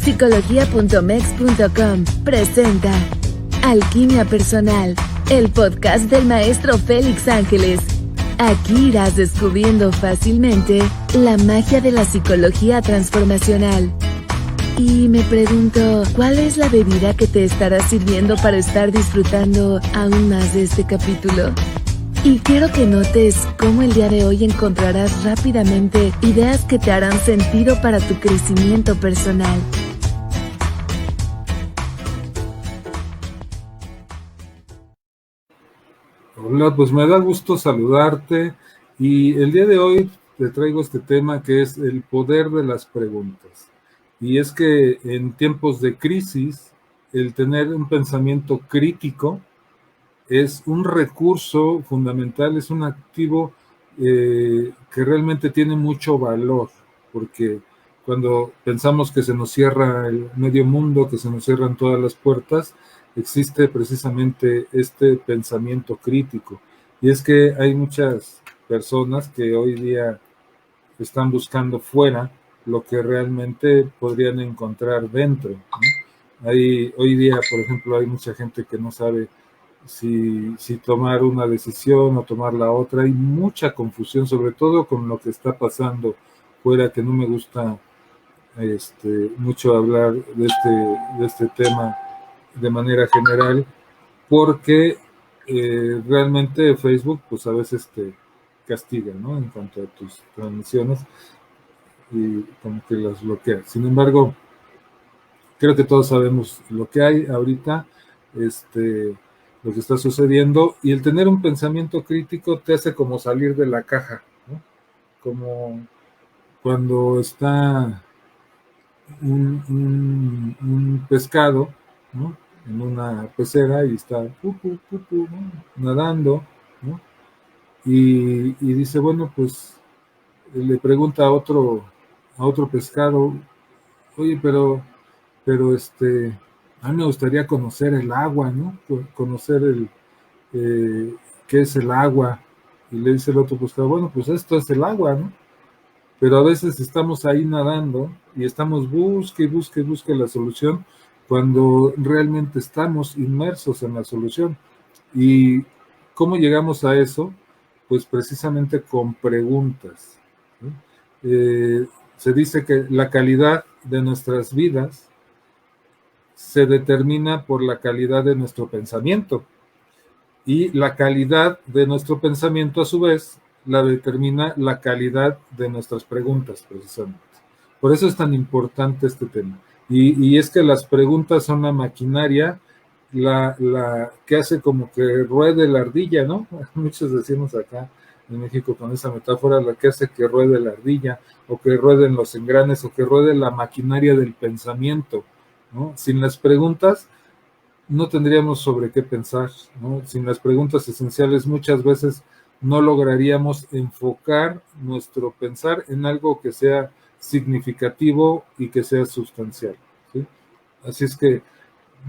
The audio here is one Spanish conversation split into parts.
Psicología.mex.com presenta Alquimia Personal, el podcast del maestro Félix Ángeles. Aquí irás descubriendo fácilmente la magia de la psicología transformacional. Y me pregunto, ¿cuál es la bebida que te estará sirviendo para estar disfrutando aún más de este capítulo? Y quiero que notes cómo el día de hoy encontrarás rápidamente ideas que te harán sentido para tu crecimiento personal. Hola, pues me da gusto saludarte y el día de hoy te traigo este tema que es el poder de las preguntas. Y es que en tiempos de crisis, el tener un pensamiento crítico es un recurso fundamental, es un activo que realmente tiene mucho valor, porque cuando pensamos que se nos cierra el medio mundo, que se nos cierran todas las puertas, existe precisamente este pensamiento crítico. Y es que hay muchas personas que hoy día están buscando fuera lo que realmente podrían encontrar dentro, ¿no? Hoy día, por ejemplo, hay mucha gente que no sabe si tomar una decisión o tomar la otra. Hay mucha confusión, sobre todo con lo que está pasando fuera, que no me gusta mucho hablar de este tema de manera general, porque realmente Facebook pues a veces te castiga, ¿no? En cuanto a tus transmisiones y como que las bloquea. Sin embargo, creo que todos sabemos lo que hay ahorita, lo que está sucediendo, y el tener un pensamiento crítico te hace como salir de la caja, ¿no? Como cuando está un pescado, ¿no? En una pecera y está ¿no? Nadando, ¿no? Y dice, bueno, pues le pregunta a otro pescado, oye, pero a mí me gustaría conocer el agua, ¿no? Conocer qué es el agua. Y le dice el otro pescado, bueno, pues esto es el agua, ¿no? Pero a veces estamos ahí nadando y estamos busque la solución cuando realmente estamos inmersos en la solución. ¿Y cómo llegamos a eso? Pues precisamente con preguntas, ¿no? Se dice que la calidad de nuestras vidas se determina por la calidad de nuestro pensamiento, y la calidad de nuestro pensamiento a su vez la determina la calidad de nuestras preguntas, precisamente. Por eso es tan importante este tema. Y es que las preguntas son la maquinaria la que hace como que ruede la ardilla, ¿no? Muchos decimos acá en México con esa metáfora, la que hace que ruede la ardilla, o que rueden los engranes, o que ruede la maquinaria del pensamiento, ¿no? Sin las preguntas no tendríamos sobre qué pensar, ¿no? Sin las preguntas esenciales muchas veces no lograríamos enfocar nuestro pensar en algo que sea significativo y que sea sustancial, ¿sí? Así es que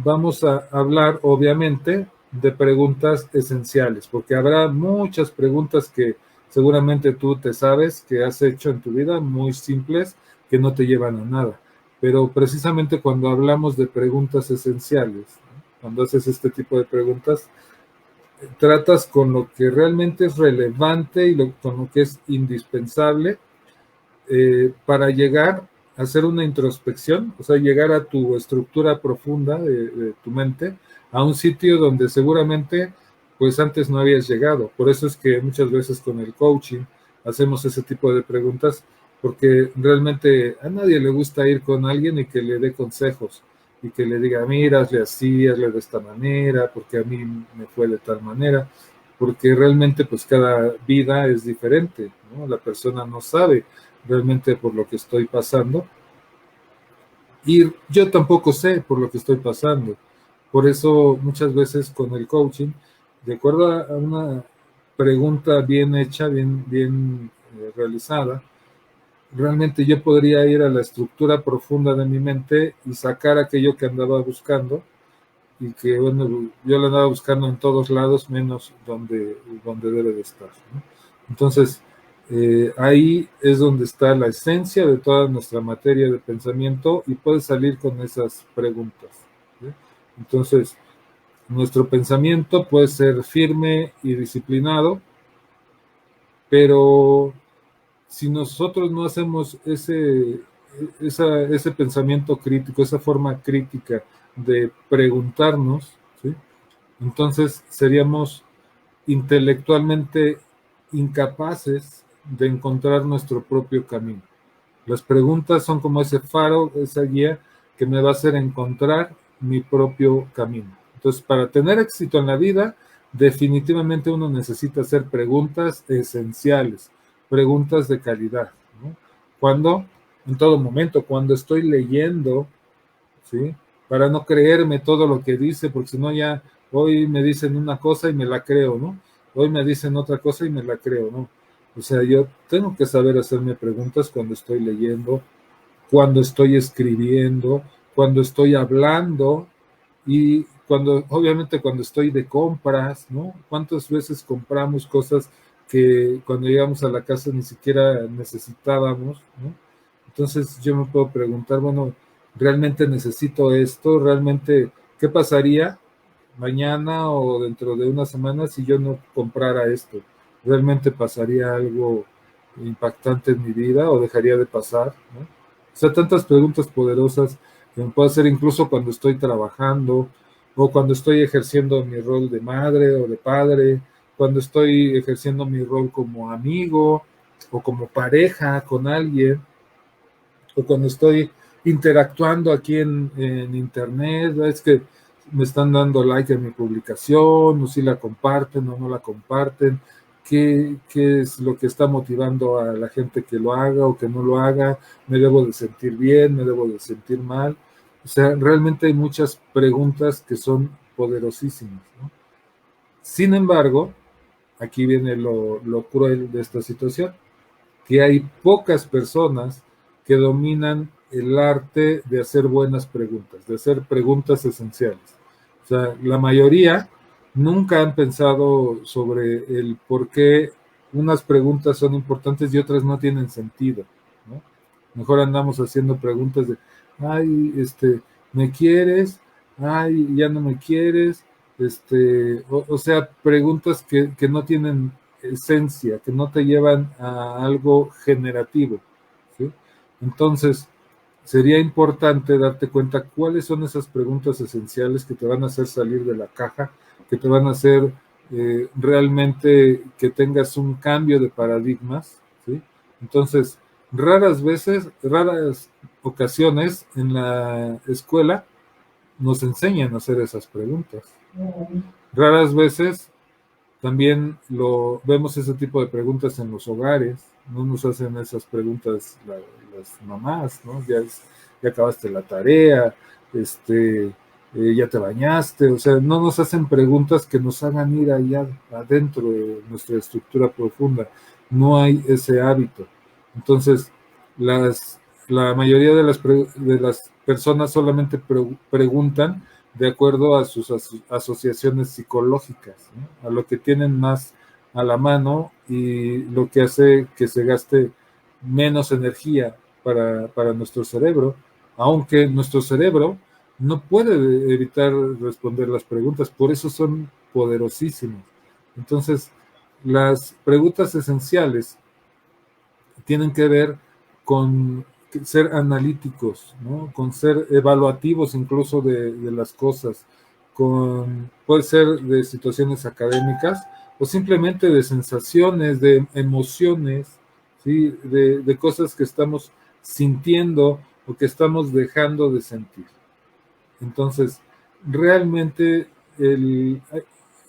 vamos a hablar obviamente de preguntas esenciales, porque habrá muchas preguntas que seguramente tú te sabes, que has hecho en tu vida, muy simples, que no te llevan a nada. Pero precisamente cuando hablamos de preguntas esenciales, ¿no? Cuando haces este tipo de preguntas, tratas con lo que realmente es relevante y con lo que es indispensable para llegar a hacer una introspección, o sea, llegar a tu estructura profunda de tu mente, a un sitio donde seguramente pues antes no habías llegado. Por eso es que muchas veces con el coaching hacemos ese tipo de preguntas, porque realmente a nadie le gusta ir con alguien y que le dé consejos y que le diga, mira, hazle así, hazle de esta manera, porque a mí me fue de tal manera, porque realmente pues cada vida es diferente, ¿no? La persona no sabe realmente por lo que estoy pasando, y yo tampoco sé por lo que estoy pasando. Por eso muchas veces con el coaching, de acuerdo a una pregunta bien hecha, bien realizada, realmente yo podría ir a la estructura profunda de mi mente y sacar aquello que andaba buscando, y que, bueno, yo lo andaba buscando en todos lados menos donde debe de estar, ¿no? Entonces, ahí es donde está la esencia de toda nuestra materia de pensamiento y puedes salir con esas preguntas, ¿sí? Entonces, nuestro pensamiento puede ser firme y disciplinado, pero si nosotros no hacemos ese pensamiento crítico, esa forma crítica de preguntarnos, ¿sí? Entonces seríamos intelectualmente incapaces de encontrar nuestro propio camino. Las preguntas son como ese faro, esa guía que me va a hacer encontrar mi propio camino. Entonces, para tener éxito en la vida, definitivamente uno necesita hacer preguntas esenciales, preguntas de calidad, ¿no? Cuando, en todo momento, cuando estoy leyendo, ¿sí? Para no creerme todo lo que dice, porque si no ya hoy me dicen una cosa y me la creo, ¿no? Hoy me dicen otra cosa y me la creo, ¿no? O sea, yo tengo que saber hacerme preguntas cuando estoy leyendo, cuando estoy escribiendo, cuando estoy hablando y cuando, obviamente, cuando estoy de compras, ¿no? ¿Cuántas veces compramos cosas que cuando llegamos a la casa ni siquiera necesitábamos, ¿no? Entonces yo me puedo preguntar, bueno, ¿realmente necesito esto? ¿Realmente qué pasaría mañana o dentro de una semana si yo no comprara esto? ¿Realmente pasaría algo impactante en mi vida o dejaría de pasar, ¿no? O sea, tantas preguntas poderosas que me puedo hacer incluso cuando estoy trabajando o cuando estoy ejerciendo mi rol de madre o de padre, cuando estoy ejerciendo mi rol como amigo o como pareja con alguien, o cuando estoy interactuando aquí en internet, es que me están dando like a mi publicación, o si la comparten o no la comparten, qué es lo que está motivando a la gente que lo haga o que no lo haga, me debo de sentir bien, me debo de sentir mal. O sea, realmente hay muchas preguntas que son poderosísimas, ¿no? Sin embargo, aquí viene lo cruel de esta situación, que hay pocas personas que dominan el arte de hacer buenas preguntas, de hacer preguntas esenciales. O sea, la mayoría nunca han pensado sobre el por qué unas preguntas son importantes y otras no tienen sentido, ¿no? Mejor andamos haciendo preguntas de, ay, ¿me quieres? Ay, ya no me quieres. O sea, preguntas que no tienen esencia, que no te llevan a algo generativo, ¿sí? Entonces, sería importante darte cuenta cuáles son esas preguntas esenciales que te van a hacer salir de la caja, que te van a hacer realmente que tengas un cambio de paradigmas, ¿sí? Entonces, raras ocasiones en la escuela nos enseñan a hacer esas preguntas. Raras veces también vemos ese tipo de preguntas en los hogares, no nos hacen esas preguntas las mamás, ¿no? Ya acabaste la tarea, ya te bañaste, o sea, no nos hacen preguntas que nos hagan ir allá adentro de nuestra estructura profunda, no hay ese hábito. Entonces, la mayoría de las personas solamente preguntan de acuerdo a sus asociaciones psicológicas, ¿no? A lo que tienen más a la mano y lo que hace que se gaste menos energía para nuestro cerebro, aunque nuestro cerebro no puede evitar responder las preguntas, por eso son poderosísimas. Entonces, las preguntas esenciales tienen que ver con ser analíticos, ¿no? Con ser evaluativos incluso de las cosas, puede ser de situaciones académicas o simplemente de sensaciones, de emociones, ¿sí? De cosas que estamos sintiendo o que estamos dejando de sentir. Entonces, realmente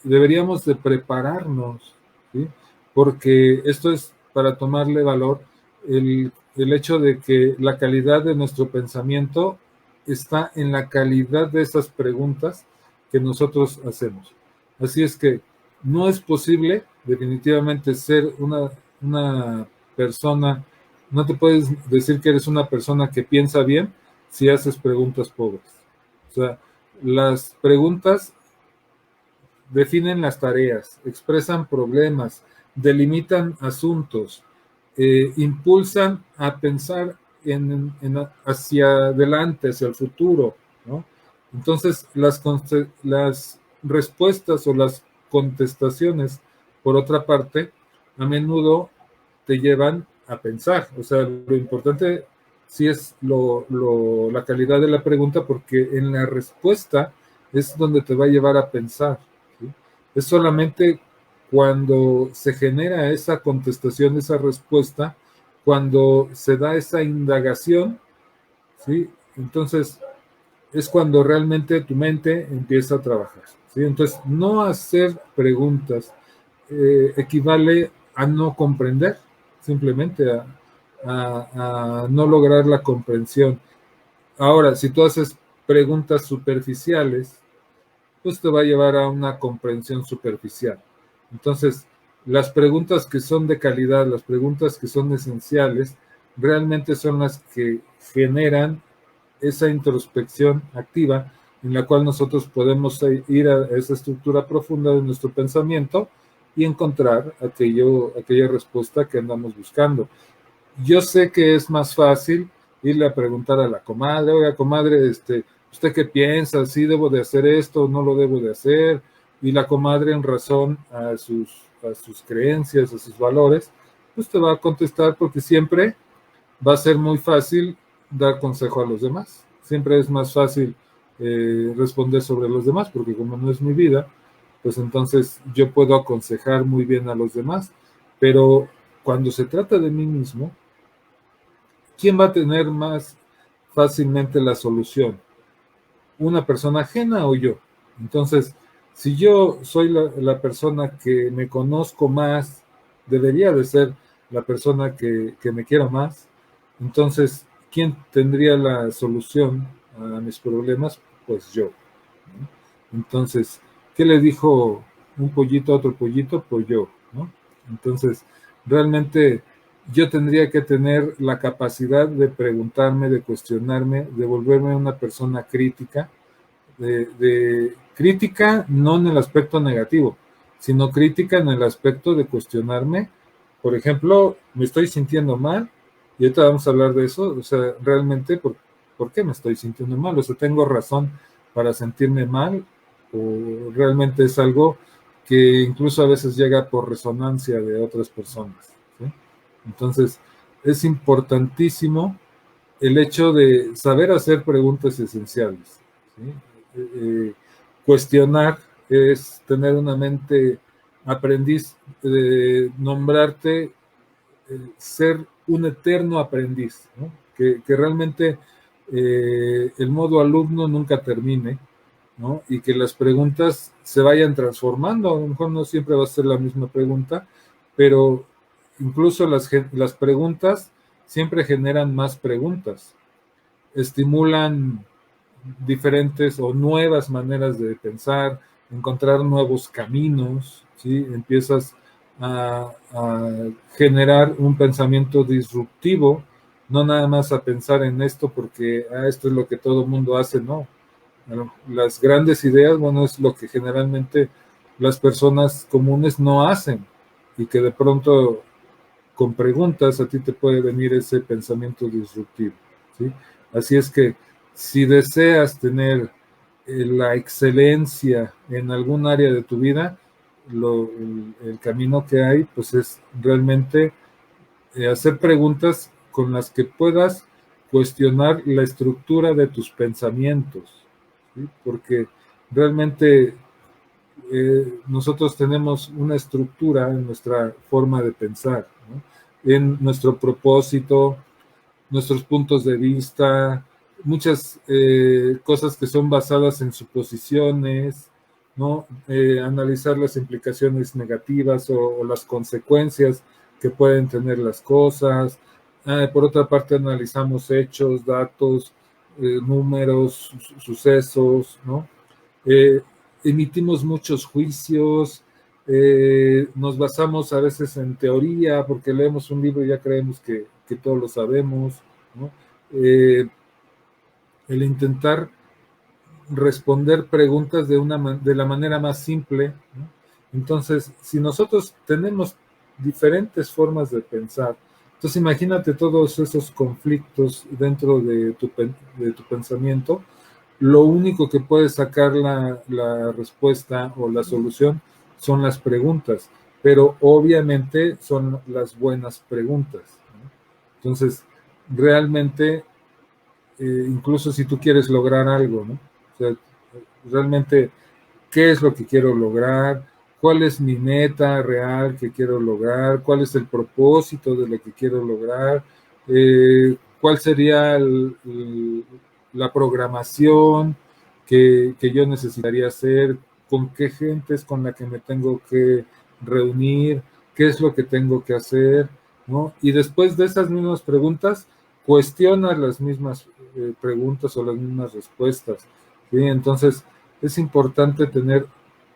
deberíamos de prepararnos, ¿sí? Porque esto es para tomarle valor el hecho de que la calidad de nuestro pensamiento está en la calidad de esas preguntas que nosotros hacemos. Así es que no es posible definitivamente ser una persona, no te puedes decir que eres una persona que piensa bien si haces preguntas pobres. O sea, las preguntas definen las tareas, expresan problemas, delimitan asuntos, impulsan a pensar hacia adelante, hacia el futuro, ¿no? Entonces, las respuestas o las contestaciones, por otra parte, a menudo te llevan a pensar. O sea, lo importante sí es la calidad de la pregunta, porque en la respuesta es donde te va a llevar a pensar, ¿sí? Es solamente cuando se genera esa contestación, esa respuesta, cuando se da esa indagación, ¿sí? Entonces es cuando realmente tu mente empieza a trabajar, ¿sí? Entonces, no hacer preguntas equivale a no comprender, simplemente a no lograr la comprensión. Ahora, si tú haces preguntas superficiales, pues te va a llevar a una comprensión superficial. Entonces, las preguntas que son de calidad, las preguntas que son esenciales, realmente son las que generan esa introspección activa en la cual nosotros podemos ir a esa estructura profunda de nuestro pensamiento y encontrar aquella respuesta que andamos buscando. Yo sé que es más fácil irle a preguntar a la comadre, oiga, comadre, ¿usted qué piensa? ¿Sí debo de hacer esto o no lo debo de hacer? Y la comadre, en razón a sus creencias, a sus valores, pues te va a contestar, porque siempre va a ser muy fácil dar consejo a los demás. Siempre es más fácil responder sobre los demás, porque como no es mi vida, pues entonces yo puedo aconsejar muy bien a los demás. Pero cuando se trata de mí mismo, ¿quién va a tener más fácilmente la solución? ¿Una persona ajena o yo? Entonces, si yo soy la persona que me conozco más, debería de ser la persona que me quiera más. Entonces, ¿quién tendría la solución a mis problemas? Pues yo, ¿no? Entonces, ¿qué le dijo un pollito a otro pollito? Pues yo, ¿no? Entonces, realmente yo tendría que tener la capacidad de preguntarme, de cuestionarme, de volverme una persona crítica, de crítica no en el aspecto negativo, sino crítica en el aspecto de cuestionarme. Por ejemplo, me estoy sintiendo mal, y ahorita vamos a hablar de eso. O sea, realmente, ¿por qué me estoy sintiendo mal? O sea, ¿tengo razón para sentirme mal? ¿O realmente es algo que incluso a veces llega por resonancia de otras personas, ¿sí? Entonces, es importantísimo el hecho de saber hacer preguntas esenciales, ¿sí? Cuestionar es tener una mente aprendiz, nombrarte, ser un eterno aprendiz, ¿no? Que realmente el modo alumno nunca termine, ¿no? Y que las preguntas se vayan transformando. A lo mejor no siempre va a ser la misma pregunta, pero incluso las preguntas siempre generan más preguntas, estimulan diferentes o nuevas maneras de pensar, encontrar nuevos caminos, ¿sí? Empiezas a generar un pensamiento disruptivo, no nada más a pensar en esto porque esto es lo que todo el mundo hace, no. Las grandes ideas, bueno, es lo que generalmente las personas comunes no hacen, y que de pronto con preguntas a ti te puede venir ese pensamiento disruptivo, ¿sí? Así es que si deseas tener la excelencia en algún área de tu vida, el camino que hay, pues es realmente hacer preguntas con las que puedas cuestionar la estructura de tus pensamientos, ¿sí? Porque realmente nosotros tenemos una estructura en nuestra forma de pensar, ¿no? En nuestro propósito, nuestros puntos de vista, muchas cosas que son basadas en suposiciones, ¿no? Analizar las implicaciones negativas o las consecuencias que pueden tener las cosas. Por otra parte, analizamos hechos, datos, números, sucesos, ¿no? Eh, Emitimos muchos juicios, nos basamos a veces en teoría, porque leemos un libro y ya creemos que todo lo sabemos, ¿no? El intentar responder preguntas de la manera más simple, ¿no? Entonces, si nosotros tenemos diferentes formas de pensar, Entonces imagínate todos esos conflictos dentro de tu pensamiento. Lo único que puede sacar la respuesta o la solución son las preguntas, pero obviamente son las buenas preguntas, ¿no? Entonces, realmente, incluso si tú quieres lograr algo, ¿no? O sea, realmente, ¿qué es lo que quiero lograr? ¿Cuál es mi meta real que quiero lograr? ¿Cuál es el propósito de lo que quiero lograr? ¿Cuál sería la programación que yo necesitaría hacer? ¿Con qué gente es con la que me tengo que reunir? ¿Qué es lo que tengo que hacer? ¿No? Y después de esas mismas preguntas, cuestiona las mismas preguntas o las mismas respuestas, ¿sí? Entonces, es importante tener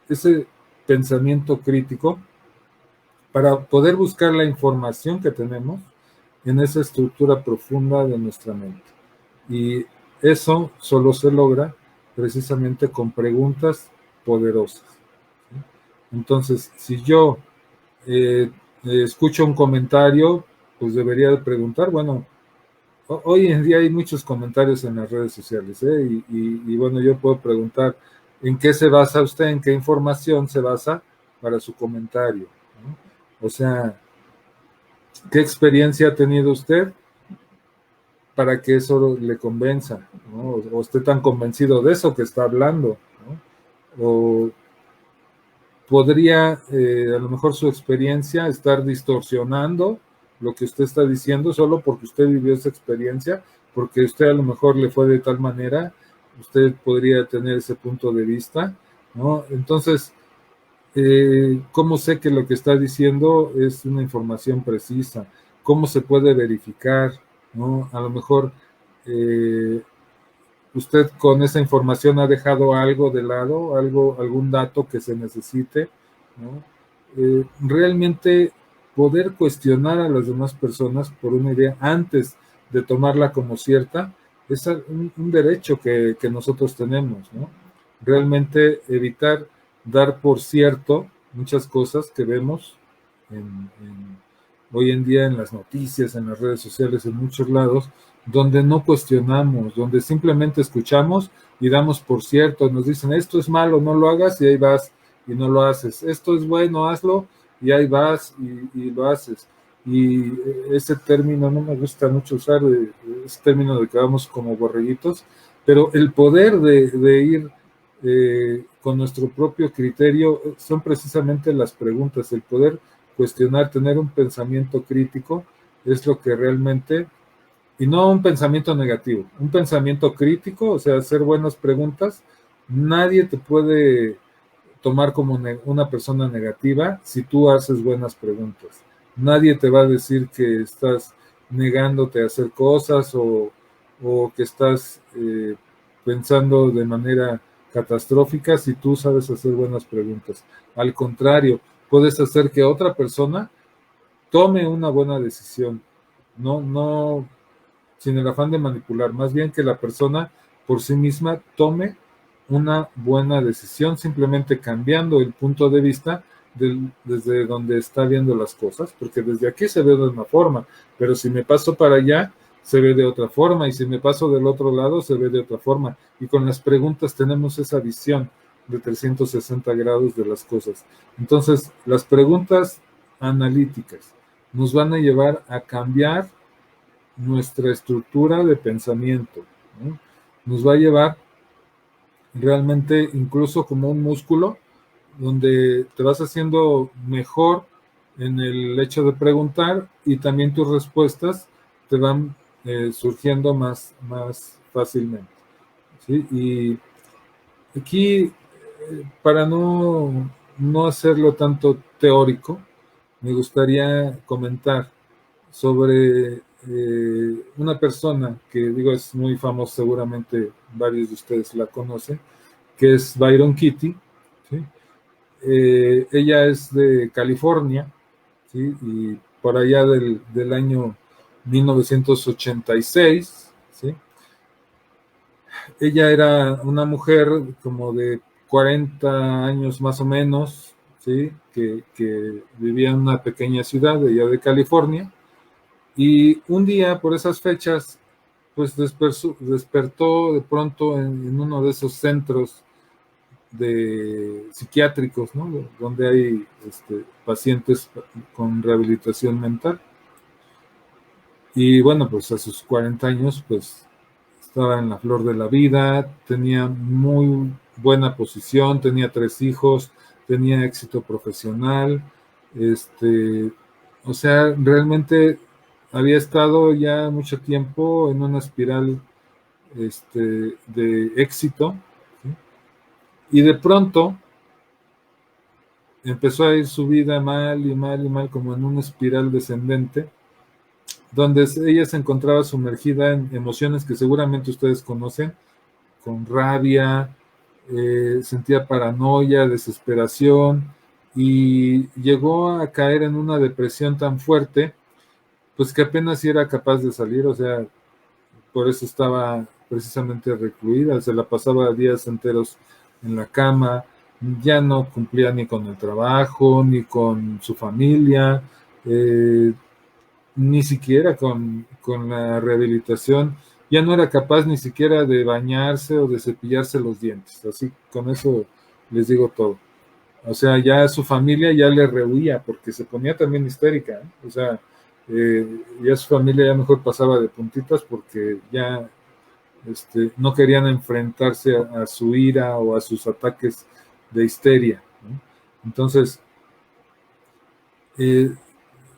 ese pensamiento crítico para poder buscar la información que tenemos en esa estructura profunda de nuestra mente. Y eso solo se logra precisamente con preguntas poderosas. Entonces, si yo escucho un comentario, pues debería de preguntar, bueno, hoy en día hay muchos comentarios en las redes sociales, ¿eh? Y bueno, yo puedo preguntar, ¿en qué se basa usted? ¿En qué información se basa para su comentario? ¿No? O sea, ¿qué experiencia ha tenido usted para que eso le convenza? ¿No? O esté tan convencido de eso que está hablando, ¿no? O podría, a lo mejor su experiencia estar distorsionando lo que usted está diciendo solo porque usted vivió esa experiencia, porque usted a lo mejor le fue de tal manera, usted podría tener ese punto de vista, ¿no? Entonces, ¿cómo sé que lo que está diciendo es una información precisa? ¿Cómo se puede verificar? ¿No? A lo mejor usted con esa información ha dejado algo de lado, algún dato que se necesite, ¿no? Realmente poder cuestionar a las demás personas por una idea antes de tomarla como cierta es un derecho que nosotros tenemos, ¿no? Realmente evitar dar por cierto muchas cosas que vemos hoy en día en las noticias, en las redes sociales, en muchos lados, donde no cuestionamos, donde simplemente escuchamos y damos por cierto, nos dicen esto es malo, no lo hagas y ahí vas y no lo haces, esto es bueno, hazlo y ahí vas y lo haces. Y ese término no me gusta mucho usar, ese término de que vamos como borreguitos, pero el poder de ir con nuestro propio criterio son precisamente las preguntas, el poder cuestionar, tener un pensamiento crítico es lo que realmente, y no un pensamiento negativo, un pensamiento crítico, o sea, hacer buenas preguntas. Nadie te puede tomar como una persona negativa si tú haces buenas preguntas. Nadie te va a decir que estás negándote a hacer cosas o que estás pensando de manera catastrófica si tú sabes hacer buenas preguntas. Al contrario, puedes hacer que otra persona tome una buena decisión, no sin el afán de manipular, más bien que la persona por sí misma tome una buena decisión, simplemente cambiando el punto de vista desde donde está viendo las cosas, porque desde aquí se ve de una forma, pero si me paso para allá, se ve de otra forma, y si me paso del otro lado, se ve de otra forma, y con las preguntas tenemos esa visión de 360 grados de las cosas. Entonces, las preguntas analíticas nos van a llevar a cambiar nuestra estructura de pensamiento, ¿no? Nos va a llevar realmente incluso como un músculo donde te vas haciendo mejor en el hecho de preguntar y también tus respuestas te van surgiendo más fácilmente, ¿sí? Y aquí, para no hacerlo tanto teórico, me gustaría comentar sobre una persona que digo es muy famosa, seguramente varios de ustedes la conocen, que es Byron Katie, ¿sí? Ella es de California, ¿sí? Y por allá del año 1986, ¿sí? Ella era una mujer como de 40 años más o menos, ¿sí? Que vivía en una pequeña ciudad de allá de California, Y un día, por esas fechas, pues despertó de pronto en uno de esos centros de psiquiátricos, ¿no? Donde hay pacientes con rehabilitación mental. Y bueno, pues a sus 40 años, pues estaba en la flor de la vida, tenía muy buena posición, tenía 3 hijos, tenía éxito profesional, o sea, realmente había estado ya mucho tiempo en una espiral de éxito, ¿sí? Y de pronto empezó a ir su vida mal y mal y mal, como en una espiral descendente, donde ella se encontraba sumergida en emociones que seguramente ustedes conocen, con rabia, sentía paranoia, desesperación, y llegó a caer en una depresión tan fuerte, pues que apenas si era capaz de salir, o sea, por eso estaba precisamente recluida, se la pasaba días enteros en la cama, ya no cumplía ni con el trabajo, ni con su familia, ni siquiera con la rehabilitación, ya no era capaz ni siquiera de bañarse o de cepillarse los dientes, así con eso les digo todo. O sea, ya su familia ya le rehuía porque se ponía también histérica, ¿eh? O sea, ya su familia ya mejor pasaba de puntitas porque ya no querían enfrentarse a su ira o a sus ataques de histeria, ¿no? Entonces, eh,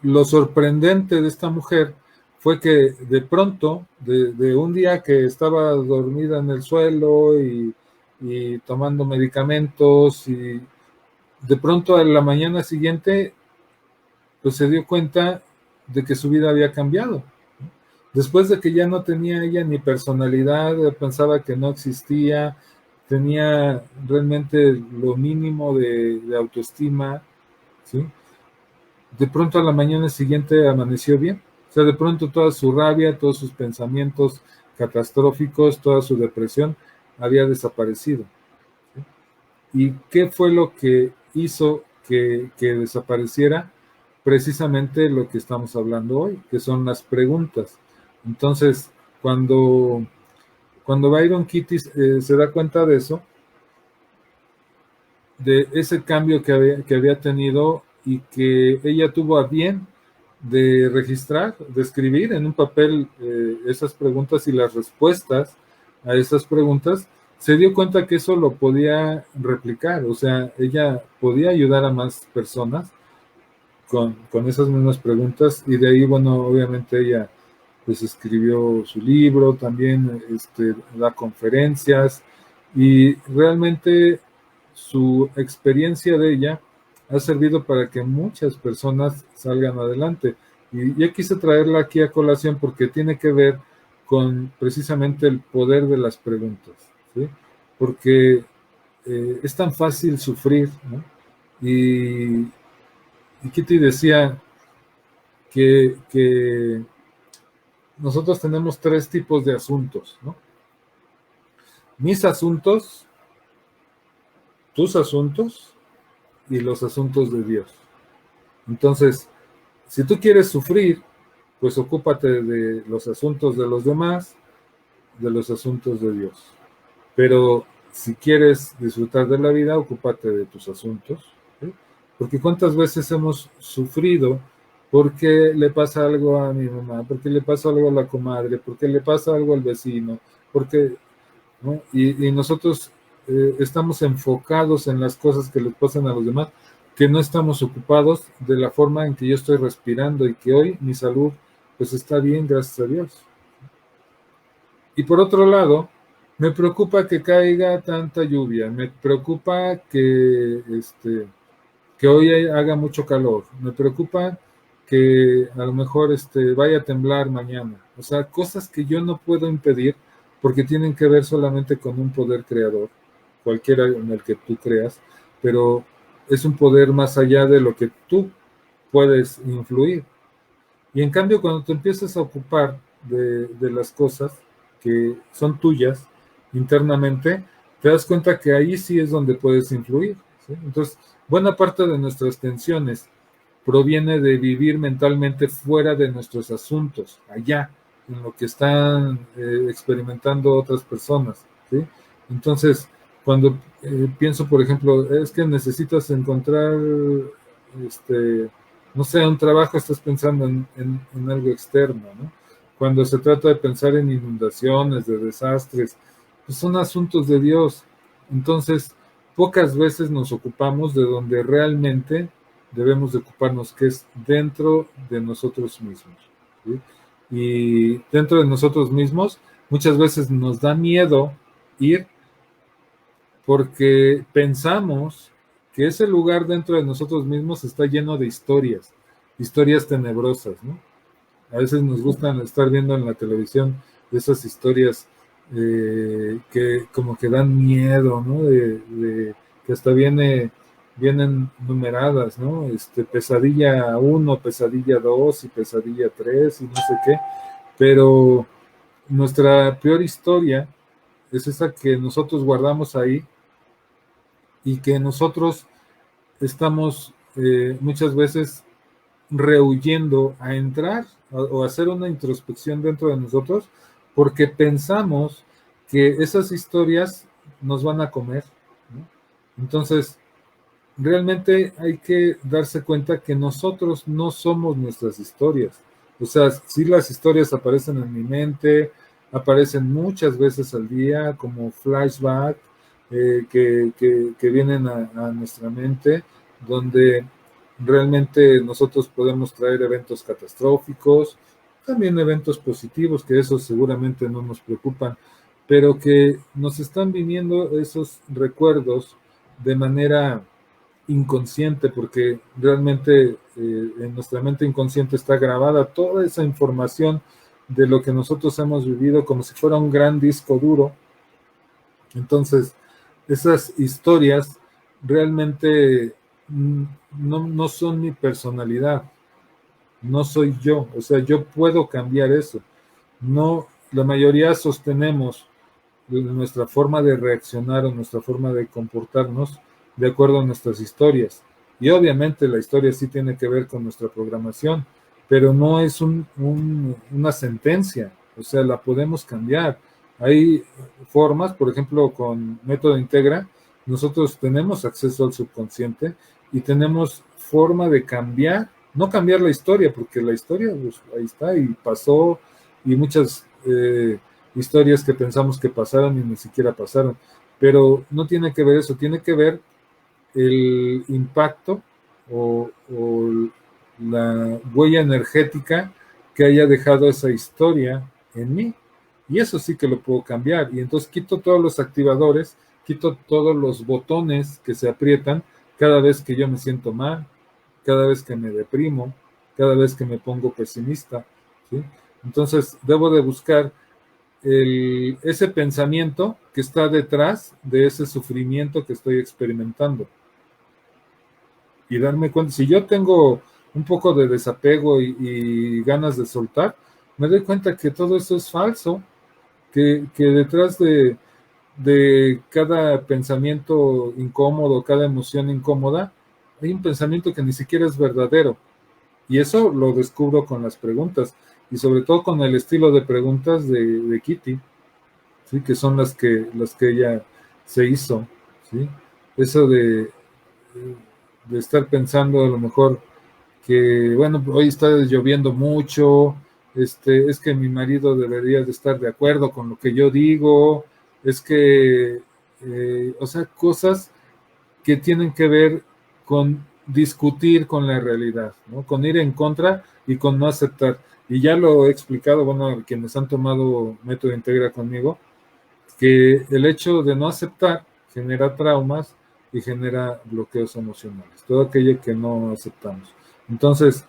lo sorprendente de esta mujer fue que de pronto, de un día que estaba dormida en el suelo y tomando medicamentos, y de pronto a la mañana siguiente, pues se dio cuenta de que su vida había cambiado. Después de que ya no tenía ella ni personalidad, pensaba que no existía, tenía realmente lo mínimo de autoestima, ¿sí? De pronto a la mañana siguiente amaneció bien. O sea, de pronto toda su rabia, todos sus pensamientos catastróficos, toda su depresión había desaparecido, ¿sí? ¿Y qué fue lo que hizo que desapareciera? Precisamente lo que estamos hablando hoy, que son las preguntas. Entonces, cuando Byron Katie se da cuenta de eso, de ese cambio que había tenido y que ella tuvo a bien de registrar, de escribir en un papel esas preguntas y las respuestas a esas preguntas, se dio cuenta que eso lo podía replicar, o sea, ella podía ayudar a más personas con esas mismas preguntas, y de ahí, bueno, obviamente ella pues escribió su libro, también da conferencias, y realmente su experiencia de ella ha servido para que muchas personas salgan adelante. Y yo quise traerla aquí a colación porque tiene que ver con precisamente el poder de las preguntas, ¿sí? Porque es tan fácil sufrir, ¿no? Y Kitty decía que nosotros tenemos 3 tipos de asuntos, ¿no? Mis asuntos, tus asuntos y los asuntos de Dios. Entonces, si tú quieres sufrir, pues ocúpate de los asuntos de los demás, de los asuntos de Dios. Pero si quieres disfrutar de la vida, ocúpate de tus asuntos, ¿sí? Porque cuántas veces hemos sufrido porque le pasa algo a mi mamá, porque le pasa algo a la comadre, porque le pasa algo al vecino, porque, ¿no? Y nosotros estamos enfocados en las cosas que les pasan a los demás, que no estamos ocupados de la forma en que yo estoy respirando, y que hoy mi salud pues está bien, gracias a Dios. Y por otro lado, me preocupa que caiga tanta lluvia, me preocupa que hoy haga mucho calor, me preocupa que a lo mejor vaya a temblar mañana. O sea, cosas que yo no puedo impedir porque tienen que ver solamente con un poder creador, cualquiera en el que tú creas, pero es un poder más allá de lo que tú puedes influir. Y en cambio, cuando te empiezas a ocupar de las cosas que son tuyas internamente, te das cuenta que ahí sí es donde puedes influir, ¿sí? Entonces, buena parte de nuestras tensiones proviene de vivir mentalmente fuera de nuestros asuntos, allá, en lo que están experimentando otras personas, ¿sí? Entonces, cuando pienso, por ejemplo, es que necesitas encontrar, no sé, un trabajo, estás pensando en algo externo, ¿no? Cuando se trata de pensar en inundaciones, de desastres, pues son asuntos de Dios. Entonces, pocas veces nos ocupamos de donde realmente debemos de ocuparnos, que es dentro de nosotros mismos, ¿sí? Y dentro de nosotros mismos, muchas veces nos da miedo ir porque pensamos que ese lugar dentro de nosotros mismos está lleno de historias, historias tenebrosas, ¿no? A veces nos gustan estar viendo en la televisión esas historias que como que dan miedo, ¿no? Que hasta vienen numeradas, ¿no? Pesadilla 1, pesadilla 2 y pesadilla 3 y no sé qué. Pero nuestra peor historia es esa que nosotros guardamos ahí y que nosotros estamos muchas veces rehuyendo a entrar o hacer una introspección dentro de nosotros porque pensamos que esas historias nos van a comer, ¿no? Entonces, realmente hay que darse cuenta que nosotros no somos nuestras historias. O sea, sí, las historias aparecen en mi mente, aparecen muchas veces al día como flashback que vienen a nuestra mente, donde realmente nosotros podemos traer eventos catastróficos, también eventos positivos, que esos seguramente no nos preocupan, pero que nos están viniendo esos recuerdos de manera inconsciente, porque realmente en nuestra mente inconsciente está grabada toda esa información de lo que nosotros hemos vivido como si fuera un gran disco duro. Entonces, esas historias realmente no son mi personalidad, no soy yo, o sea, yo puedo cambiar eso. No, la mayoría sostenemos nuestra forma de reaccionar o nuestra forma de comportarnos de acuerdo a nuestras historias. Y obviamente la historia sí tiene que ver con nuestra programación, pero no es una sentencia, o sea, la podemos cambiar. Hay formas, por ejemplo, con Método Integra, nosotros tenemos acceso al subconsciente y tenemos forma de cambiar, no cambiar la historia, porque la historia pues, ahí está y pasó y muchas historias que pensamos que pasaron y ni siquiera pasaron, pero no tiene que ver eso, tiene que ver el impacto o la huella energética que haya dejado esa historia en mí. Y eso sí que lo puedo cambiar. Y entonces quito todos los activadores, quito todos los botones que se aprietan cada vez que yo me siento mal, cada vez que me deprimo, cada vez que me pongo pesimista, ¿sí? Entonces debo de buscar ese pensamiento que está detrás de ese sufrimiento que estoy experimentando y darme cuenta, si yo tengo un poco de desapego y ganas de soltar, me doy cuenta que todo eso es falso, que detrás de cada pensamiento incómodo, cada emoción incómoda, hay un pensamiento que ni siquiera es verdadero. Y eso lo descubro con las preguntas y sobre todo con el estilo de preguntas de Kitty, ¿sí? Que son las que ella se hizo, ¿sí? Eso de estar pensando a lo mejor que, bueno, hoy está lloviendo mucho, es que mi marido debería de estar de acuerdo con lo que yo digo, es que, o sea, cosas que tienen que ver con discutir con la realidad, ¿no? Con ir en contra y con no aceptar. Y ya lo he explicado, bueno, quienes han tomado Método Integra conmigo, que el hecho de no aceptar genera traumas y genera bloqueos emocionales, todo aquello que no aceptamos. Entonces,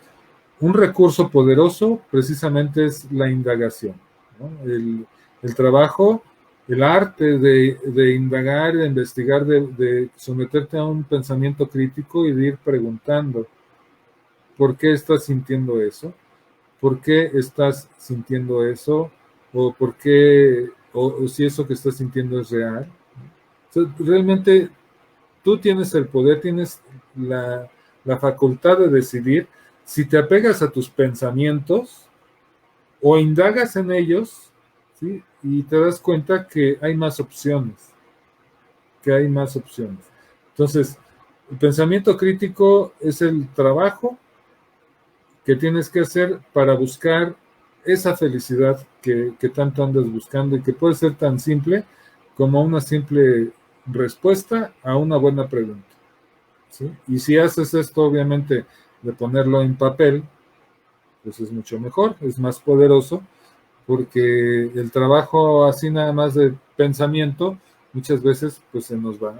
un recurso poderoso precisamente es la indagación, ¿no? El trabajo, el arte de indagar, de investigar, de someterte a un pensamiento crítico y de ir preguntando, ¿por qué estás sintiendo eso? ¿Por qué estás sintiendo eso? ¿O por qué, o si eso que estás sintiendo es real? O sea, realmente tú tienes el poder, tienes la facultad de decidir si te apegas a tus pensamientos o indagas en ellos, ¿sí? Y te das cuenta que hay más opciones, Entonces, el pensamiento crítico es el trabajo que tienes que hacer para buscar esa felicidad que tanto andas buscando y que puede ser tan simple como una simple respuesta a una buena pregunta, ¿sí? Y si haces esto, obviamente, de ponerlo en papel, pues es mucho mejor, es más poderoso, porque el trabajo así nada más de pensamiento, muchas veces pues se nos va.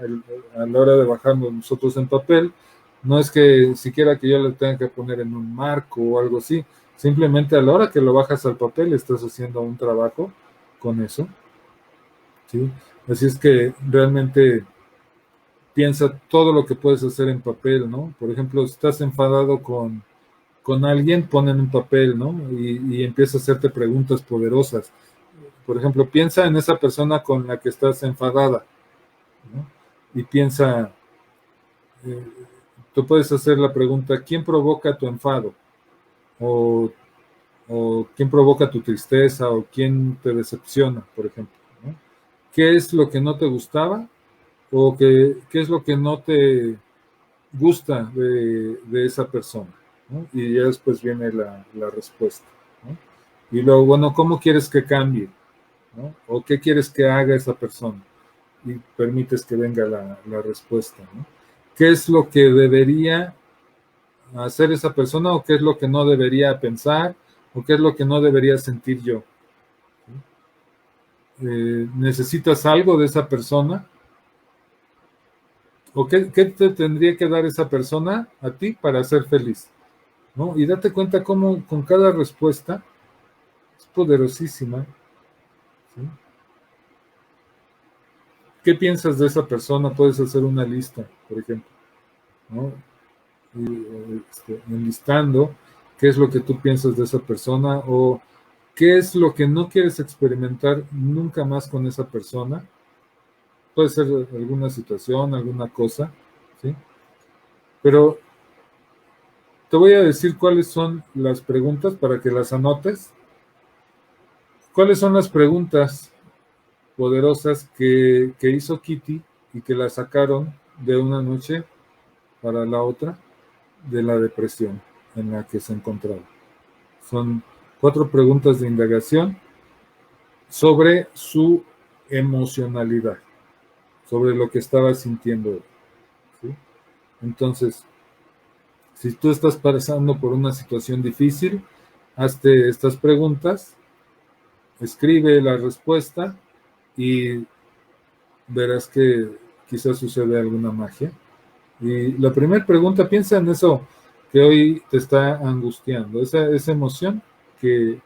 A la hora de bajarnos nosotros en papel, no es que siquiera que yo le tenga que poner en un marco o algo así, simplemente a la hora que lo bajas al papel estás haciendo un trabajo con eso, ¿sí? Así es que realmente piensa todo lo que puedes hacer en papel, ¿no? Por ejemplo, si estás enfadado con alguien, pon en un papel, ¿no? Y empieza a hacerte preguntas poderosas. Por ejemplo, piensa en esa persona con la que estás enfadada, ¿no? Y piensa, eh, tú puedes hacer la pregunta, ¿quién provoca tu enfado? O, o quién provoca tu tristeza, o quién te decepciona, por ejemplo, ¿no? ¿Qué es lo que no te gustaba? O qué es lo que no te gusta de esa persona, ¿no? Y ya después viene la respuesta, ¿no? Y luego, bueno, ¿cómo quieres que cambie? ¿No? ¿O qué quieres que haga esa persona? Y permites que venga la respuesta, ¿no? ¿Qué es lo que debería hacer esa persona o qué es lo que no debería pensar o qué es lo que no debería sentir yo? ¿Necesitas algo de esa persona? ¿O qué te tendría que dar esa persona a ti para ser feliz? ¿No? Y date cuenta cómo con cada respuesta es poderosísima, ¿sí? ¿Qué piensas de esa persona? Puedes hacer una lista, por ejemplo, ¿no? Enlistando qué es lo que tú piensas de esa persona o qué es lo que no quieres experimentar nunca más con esa persona. Puede ser alguna situación, alguna cosa, ¿sí? Pero te voy a decir cuáles son las preguntas para que las anotes. ¿Cuáles son las preguntas poderosas que hizo Kitty y que la sacaron de una noche para la otra de la depresión en la que se encontraba? Son 4 preguntas de indagación sobre su emocionalidad, sobre lo que estaba sintiendo, ¿sí? Entonces, si tú estás pasando por una situación difícil, hazte estas preguntas, escribe la respuesta y verás que quizás sucede alguna magia. Y la primera pregunta, piensa en eso que hoy te está angustiando, esa emoción que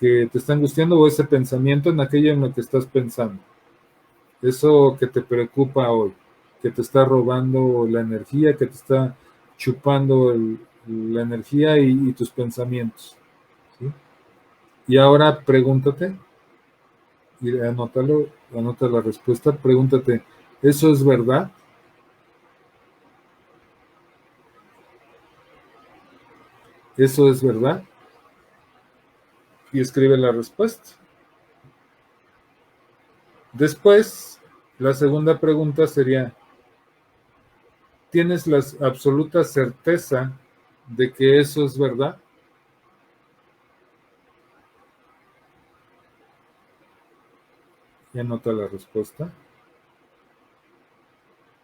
te está angustiando o ese pensamiento en aquello en lo que estás pensando. Eso que te preocupa hoy, que te está robando la energía, que te está chupando la energía y tus pensamientos, ¿sí? Y ahora pregúntate, y anótalo, anota la respuesta, pregúntate, ¿eso es verdad? ¿Eso es verdad? Y escribe la respuesta. Después, la segunda pregunta sería, ¿tienes la absoluta certeza de que eso es verdad? Y anota la respuesta.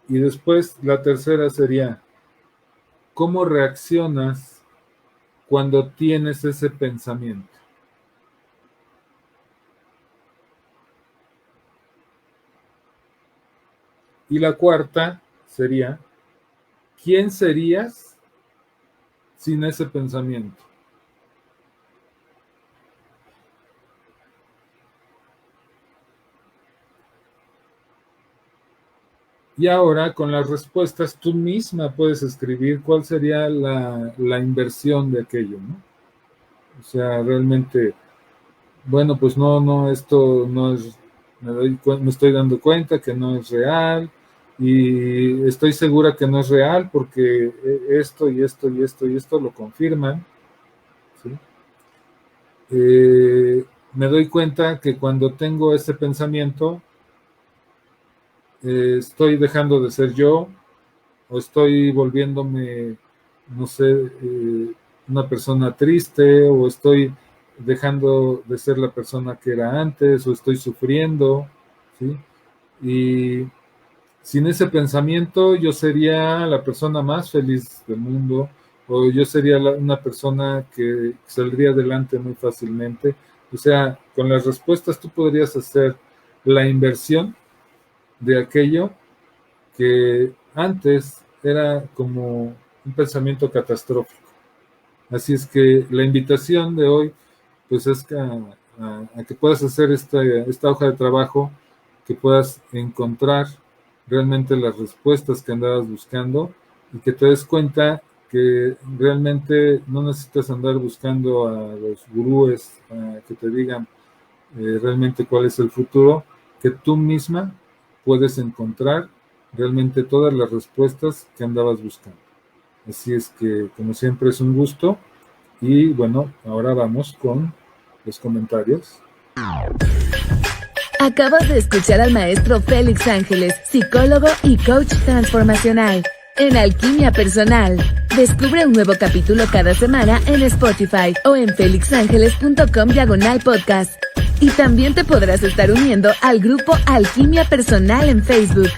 Y después, la tercera sería, ¿cómo reaccionas cuando tienes ese pensamiento? Y la cuarta sería, ¿quién serías sin ese pensamiento? Y ahora con las respuestas tú misma puedes escribir cuál sería la inversión de aquello, ¿no? O sea, realmente, bueno, pues no, esto no es, me estoy dando cuenta que no es real, y estoy segura que no es real porque esto y esto y esto y esto lo confirman, ¿sí? Me doy cuenta que cuando tengo ese pensamiento, estoy dejando de ser yo, o estoy volviéndome, no sé, una persona triste, o estoy dejando de ser la persona que era antes, o estoy sufriendo, ¿sí? Y sin ese pensamiento yo sería la persona más feliz del mundo, o yo sería una persona que saldría adelante muy fácilmente. O sea, con las respuestas tú podrías hacer la inversión de aquello que antes era como un pensamiento catastrófico. Así es que la invitación de hoy pues es a que puedas hacer esta hoja de trabajo, que puedas encontrar realmente las respuestas que andabas buscando y que te des cuenta que realmente no necesitas andar buscando a los gurúes que te digan realmente cuál es el futuro, que tú misma puedes encontrar realmente todas las respuestas que andabas buscando. Así es que, como siempre, es un gusto. Y bueno, ahora vamos con los comentarios. Acabas de escuchar al maestro Félix Ángeles, psicólogo y coach transformacional, en Alquimia Personal. Descubre un nuevo capítulo cada semana en Spotify o en felixangeles.com/podcast. Y también te podrás estar uniendo al grupo Alquimia Personal en Facebook.